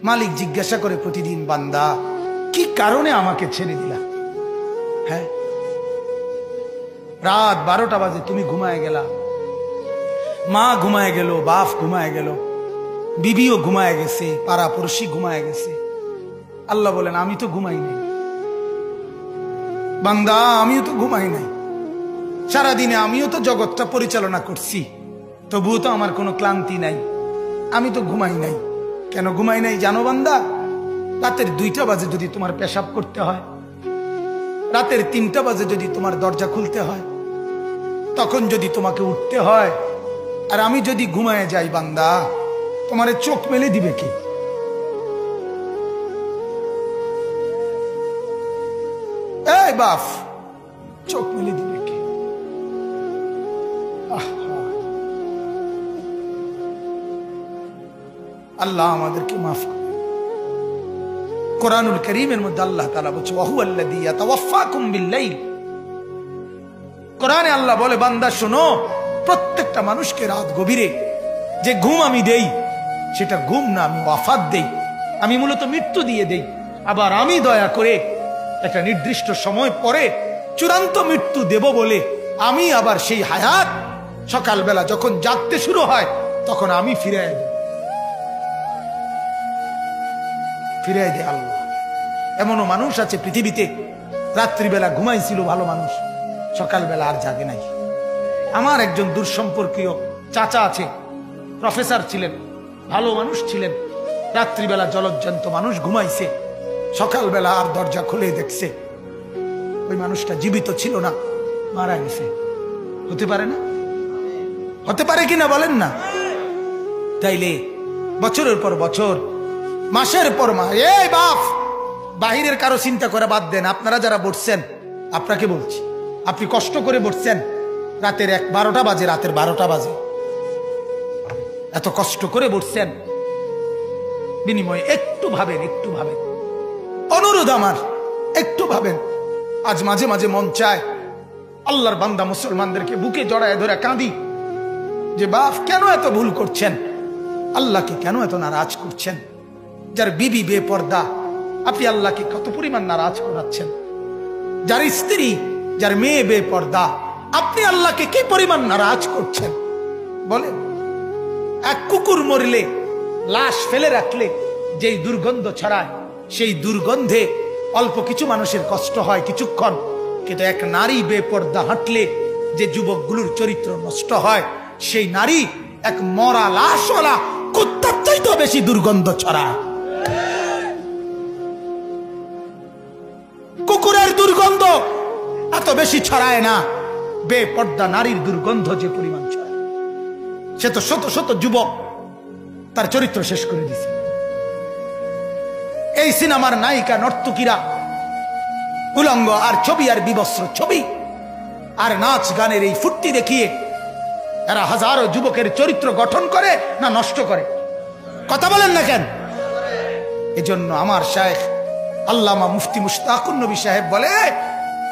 মালিক জিজ্ঞাসা করে প্রতিদিন, বান্দা কি কারণে আমাকে ছেড়ে দিলা? হ্যাঁ, রাত 12টা বাজে তুমি ঘুমায় গেলা, মা ঘুমায় গেল, বাপ ঘুমায় গেল, বিবিও ঘুমায় গেছে, পাড়া পড়শি ঘুমায় গেছে। আল্লাহ বলেন আমি তো ঘুমাই নাই বান্দা, আমিও তো ঘুমাই নাই। সারাদিনে আমিও তো জগৎটা পরিচালনা করছি, তবুও তো আমার কোনো ক্লান্তি নাই, আমি তো ঘুমাই নাই। কেন ঘুমাই নাই জানো বান্দা? রাতের 2টা বাজে যদি তোমার পেশাব করতে হয়, রাতের 3টা বাজে যদি তোমার দরজা খুলতে হয়, তখন যদি তোমাকে উঠতে হয়, আর আমি যদি ঘুমায় যাই বান্দা, তোমারে চোখ মেলে দিবে কি? এই বাপ, চোখ মেলে দিবে কি? আল্লাহ আমাদেরকে মাফ করে। কোরআনুল কারীমের মধ্যে আল্লাহ তাআলা বলছে, ওয়া হুয়াল্লাযী ইয়াতাওয়াফফাকুম বিল-লাইল। কোরআনে আল্লাহ বলে, বান্দা শোনো, প্রত্যেকটা মানুষকে রাত গভীরে যে ঘুম আমি দেই, সেটা ঘুম না, আমি ওয়াফাত দেই, আমি মূলত মৃত্যু দিয়ে দেই। আবার আমি দয়া করে একটা নির্দিষ্ট সময় পরে চূড়ান্ত মৃত্যু দেব বলে আমি আবার সেই হায়াত সকালবেলা যখন জাগতে শুরু হয় তখন আমি ফিরে দেয় আল্লাহ। এমনও মানুষ আছে পৃথিবীতে, রাত্রিবেলা ঘুমাইছিল ভালো মানুষ, সকালবেলা আর জাগে নাই। আমার একজন দূরসম্পর্কীয় চাচা আছে, প্রফেসর ছিলেন, ভালো মানুষ ছিলেন, রাত্রিবেলা জলজ্জান্ত মানুষ ঘুমাইছে, সকালবেলা আর দরজা খুলে দেখছে ওই মানুষটা জীবিত ছিল না, মারা গেছে। হতে পারে না? হতে পারে কিনা বলেন না? তাইলে বছরের পর বছর, মাসের পর মাস, এই বাপ, বাহিরের কারো চিন্তা করে বাদ দেন। আপনারা যারা বসছেন, আপনাকে বলছি, আপনি কষ্ট করে বসছেন, রাতের 12টা বাজে, রাতের 12টা বাজে, এত কষ্ট করে বসছেন, বিনিময়ে একটু ভাবেন, একটু ভাবেন, অনুরোধ আমার, একটু ভাবেন। আজ মাঝে মাঝে মন চায় আল্লাহর বান্দা মুসলমানদেরকে বুকে জড়ায় ধরে কাঁদি যে বাপ কেন এত ভুল করছেন, আল্লাহকে কেন এত নারাজ করছেন? যার বিবি বেপর্দা, আপনি আল্লাহকে কত পরিমাণ নারাজ করাচ্ছেন। যার স্ত্রী, যার মেয়ে বেপর্দা, আপনি আল্লাহকে কি পরিমাণ নারাজ করছেন বলেন? এক কুকুর মরলে, লাশ ফেলে রাখলে যেই দুর্গন্ধ ছড়ায়, সেই দুর্গন্ধে অল্প কিছু মানুষের কষ্ট হয় কিছুক্ষণ, কিন্তু এক নারী বেপর্দা হাঁটলে যে যুবকগুলোর চরিত্র নষ্ট হয়, সেই নারী এক মরা লাশওয়ালা কুত্তার চাইতেও বেশি দুর্গন্ধ ছড়ায়। কুকুরের দুর্গন্ধ এত বেশি ছড়ায় না, বেপর্দা নারীর দুর্গন্ধ যে পরিমাণ ছড়ায়। সে তো শত শত যুবক তার চরিত্র শেষ করে দিছে। এই সিনেমার নায়িকা নর্তকীরা উলঙ্গ আর ছবি আর বিবস্ত্র ছবি আর নাচ গানের এই ফুর্তি দেখিয়ে এরা হাজারো যুবকের চরিত্র গঠন করে না নষ্ট করে? কথা বলেন না কেন? এজন্য আমার শায়েখ আল্লামা মুফতি মুশতাকুন নবী সাহেব বলে,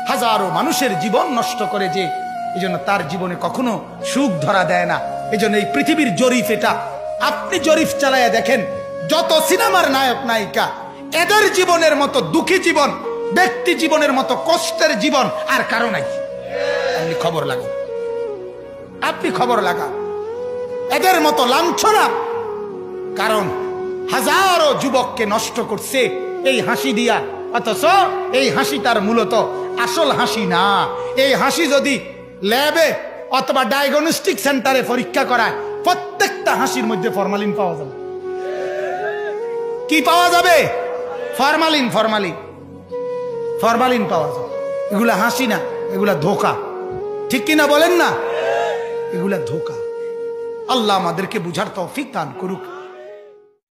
হাজারো মানুষের জীবন নষ্ট করে যে, এজন্য তার জীবনে কখনো সুখ ধরা দেয় না। এজন্য এই পৃথিবীর জরিফ এটা, আপনি জরিফ চালায়া দেখেন, যত সিনেমার নায়ক নায়িকা, এদের জীবনের মতো দুঃখী জীবন, ব্যক্তি জীবনের মতো কষ্টের জীবন আর কারো নাই। আপনি খবর লাগান, আপনি খবর লাগান, এদের মতো লাঞ্ছনা। কারণ হাজারো যুবককে নষ্ট করছে এই হাসি দিয়া, অথচ এই হাসি তার মূলত আসল হাসি না। এই হাসি যদি ল্যাবে অথবা ডায়াগনস্টিক সেন্টারে পরীক্ষা করায়, প্রত্যেকটা হাসির মধ্যে ফরমালিন পাওয়া যাবে। কি পাওয়া যাবে? ফরমালিন, ফরমালিন, ফরমালিন পাওয়া যাবে। এগুলা হাসি না, এগুলা ধোকা। ঠিক কিনা বলেন না? এগুলা ধোকা। আল্লাহ আমাদেরকে বুঝার তৌফিক দান করুক।